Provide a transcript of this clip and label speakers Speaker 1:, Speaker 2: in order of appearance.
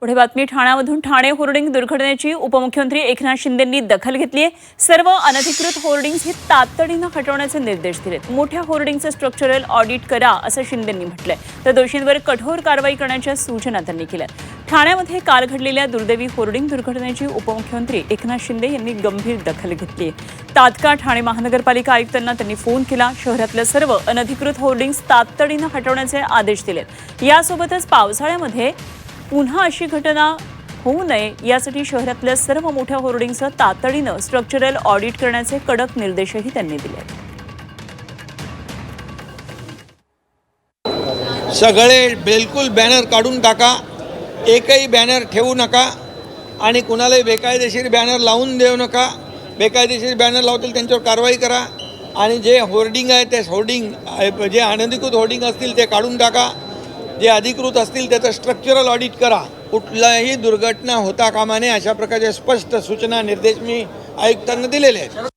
Speaker 1: पुढे बातमी ठाण्यामधून ठाणे होर्डिंग दुर्घटनेची उपमुख्यमंत्री एकनाथ शिंदेंनी दखल घेतली आहे। सर्व अनधिकृत होर्डिंग्स ही तातडीनं हटवण्याचे निर्देश दिलेत। मोठ्या होर्डिंगचे स्ट्रक्चरल ऑडिट करा असं शिंदेंनी म्हटलंय, तर दोषींवर कठोर कारवाई करण्याच्या सूचना त्यांनी केल्या। ठाण्यामध्ये काल घडलेल्या दुर्दैवी होर्डिंग दुर्घटनेची उपमुख्यमंत्री एकनाथ शिंदे यांनी गंभीर दखल घेतली आहे। तात्काळ ठाणे महानगरपालिका आयुक्तांना त्यांनी फोन केला, शहरातल्या सर्व अनधिकृत होर्डिंग्स तातडीनं हटवण्याचे आदेश दिलेत। यासोबतच पावसाळ्यामध्ये पुन्हा अशी घटना होऊ नये यासाठी शहरातल्या सर्व मोठ्या होर्डिंगचं तातडीनं स्ट्रक्चरल ऑडिट करण्याचे कडक निर्देशही त्यांनी दिले।
Speaker 2: सगळे बिलकुल बॅनर काढून टाका, एकही बॅनर ठेवू नका आणि कुणालाही बेकायदेशीर बॅनर लावून देऊ नका। बेकायदेशीर बॅनर लावतील त्यांच्यावर कारवाई करा आणि जे होर्डिंग आहे ते होर्डिंग जे अनधिकृत होर्डिंग असतील ते काढून टाका, जे अधिकृत असतील त्याचं स्ट्रक्चरल ऑडिट करा। कुठलाही दुर्घटना होता कामा नये अशा प्रकारचे स्पष्ट सूचना निर्देश मी आयुक्तांना दिलेले आहेत।